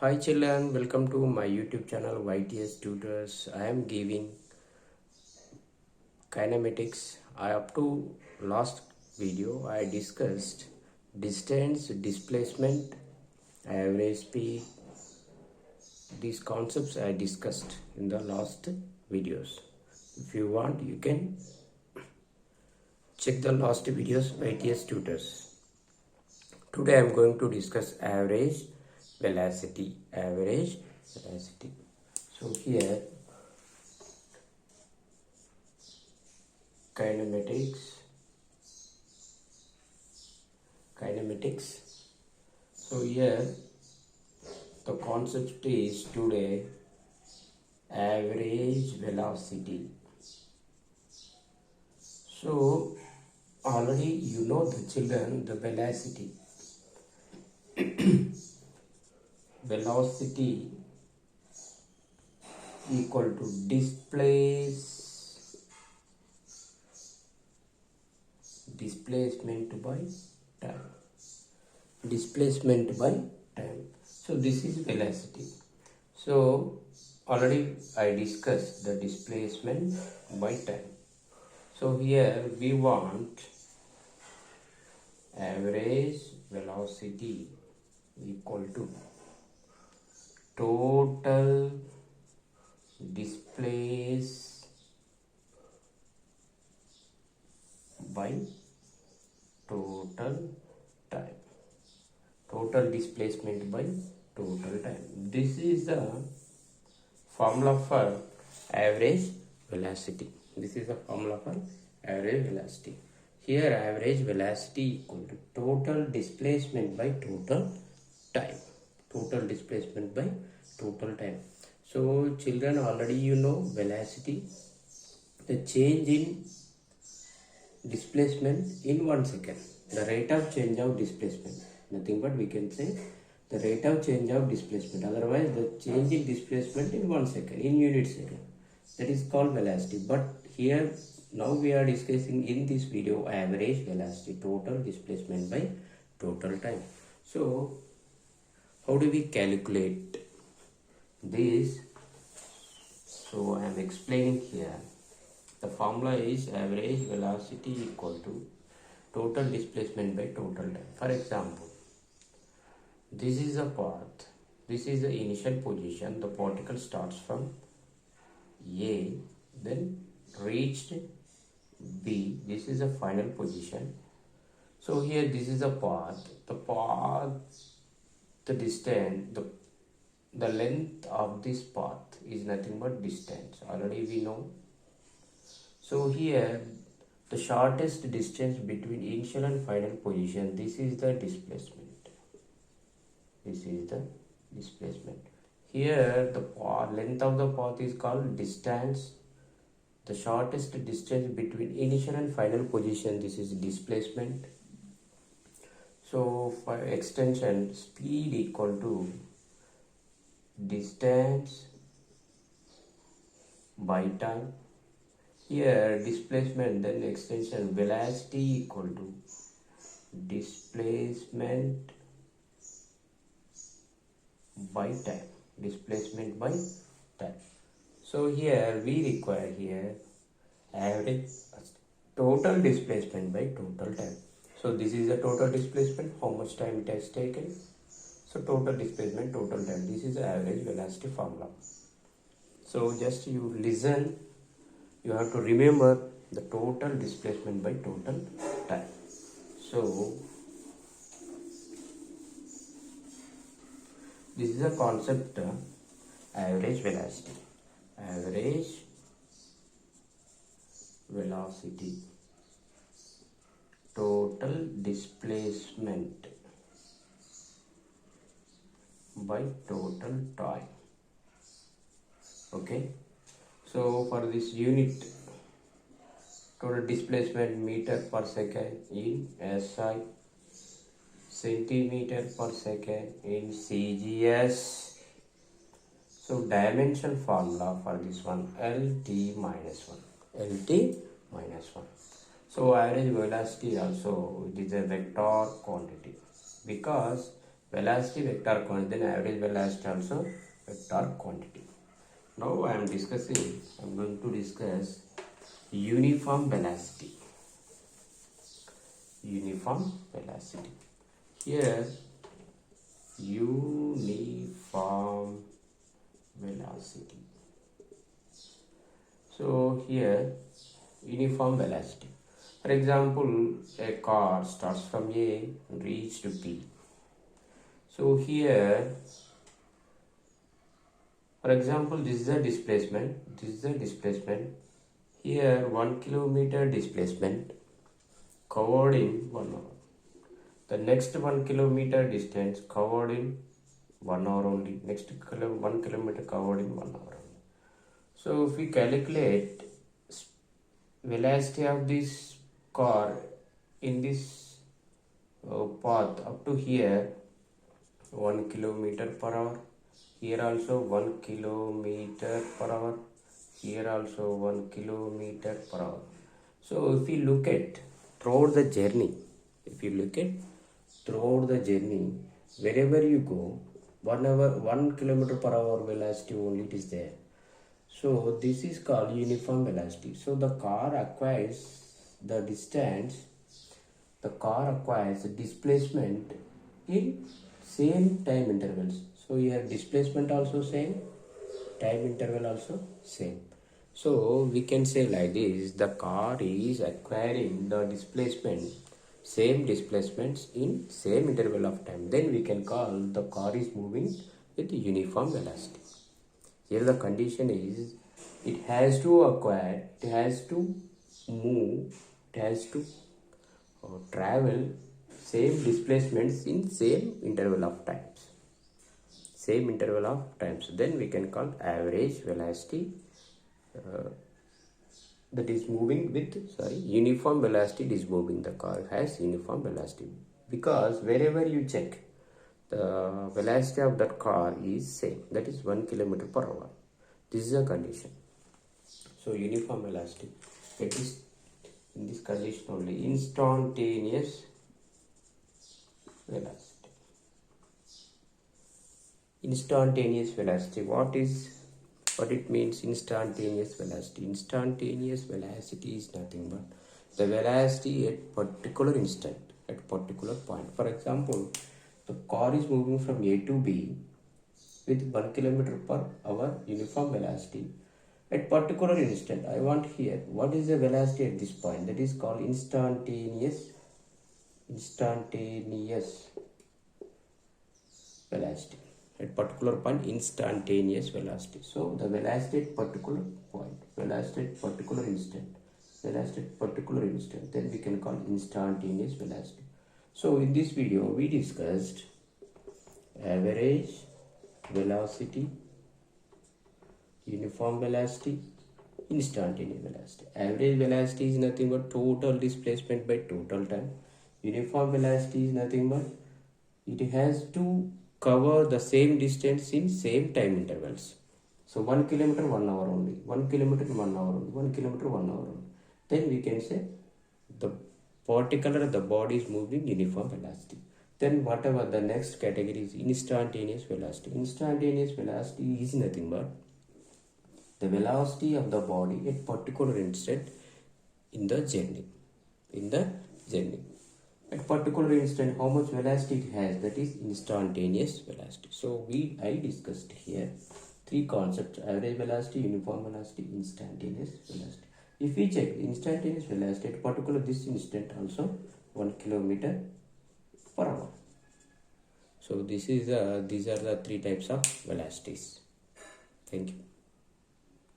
Hi children, welcome to my YouTube channel YTS Tutors. I am giving kinematics. Up to last video I discussed distance, displacement, average speed. These concepts I discussed in the last videos. If you want, you can check the last videos YTS Tutors. Today I am going to discuss average velocity. Average velocity. So here kinematics. So here the concept is today average velocity. So already you know the children, the velocity equal to displacement by time. So this is velocity. So already I discussed the displacement by time. So here we want average velocity equal to total displace by total time. Total displacement by total time. This is the formula for average velocity. This is the formula for average velocity. Here average velocity equal to total displacement by total time. Total displacement by total time. So children, already you know velocity, the change in displacement in 1 second. The rate of change of displacement. Nothing but we can say the rate of change of displacement. Otherwise the change in displacement in 1 second, in unit second. That is called velocity. But here now we are discussing in this video average velocity, total displacement by total time. So how do we calculate this? So I am explaining here. The formula is average velocity equal to total displacement by total time. For example, this is a path. This is the initial position. The particle starts from A, then reached B. This is the final position. So here this is a path. The distance, the length of this path is nothing but distance. Already we know. So here the shortest distance between initial and final position, this is the displacement. This is the displacement. Here the length of the path is called distance. The shortest distance between initial and final position, this is displacement. So for extension, speed equal to distance by time. Here displacement, then extension, velocity equal to displacement by time. Displacement by time. So here we require here average total displacement by total time. So this is the total displacement, how much time it has taken. So total displacement, total time. This is the average velocity formula. So just you listen, you have to remember the total displacement by total time. So this is a concept, average velocity. Average velocity, total displacement by total time. Okay. So for this unit, total displacement meter per second in SI, centimeter per second in CGS. So dimension formula for this one, LT minus 1. LT minus 1. So average velocity also, it is a vector quantity because velocity vector quantity, then average velocity also vector quantity. Now I am going to discuss uniform velocity. Uniform velocity. Here, uniform velocity. So here, uniform velocity. For example, a car starts from A and reaches to B. So here, for example, this is a displacement. Here, 1 kilometer displacement covered in 1 hour. The next 1 kilometer distance covered in 1 hour only. Next 1 kilometer covered in 1 hour only. So if we calculate velocity of this car in this path up to here, 1 kilometer per hour. Here also 1 kilometer per hour. Here also 1 kilometer per hour. So if you look at throughout the journey, wherever you go, 1 kilometer per hour velocity only it is there. So this is called uniform velocity. So the car acquires the displacement in same time intervals. So here displacement also same, time interval also same. So we can say like this, the car is acquiring the same displacements in same interval of time. Then we can call the car is moving with uniform velocity. Here the condition is it has to move, it has to travel same displacements in same interval of times. Then we can call average velocity that is moving with uniform velocity. It is moving, the car has uniform velocity because wherever you check, the velocity of that car is same, that is 1 kilometer per hour. This is a condition. So uniform velocity, it is in this condition only instantaneous velocity. Instantaneous velocity, what it means? Instantaneous velocity is nothing but the velocity at particular instant, at particular point. For example, the car is moving from A to B with 1 kilometer per hour uniform velocity at particular instant. I want here what is the velocity at this point, that is called instantaneous velocity. At particular point, instantaneous velocity. So the velocity at particular point, velocity at particular instant, then we can call instantaneous velocity. So in this video we discussed average velocity, uniform velocity, instantaneous velocity. Average velocity is nothing but total displacement by total time. Uniform velocity is nothing but it has to cover the same distance in same time intervals. So 1 kilometer 1 hour only, 1 kilometer 1 hour only, 1 kilometer 1 hour only. Then we can say the body is moving uniform velocity. Then whatever the next category is instantaneous velocity. Instantaneous velocity is nothing but the velocity of the body at particular instant in the journey. At particular instant, how much velocity it has, that is instantaneous velocity. So I discussed here three concepts: average velocity, uniform velocity, instantaneous velocity. If we check instantaneous velocity at particular this instant also 1 kilometer per hour. So these are the three types of velocities. Thank you.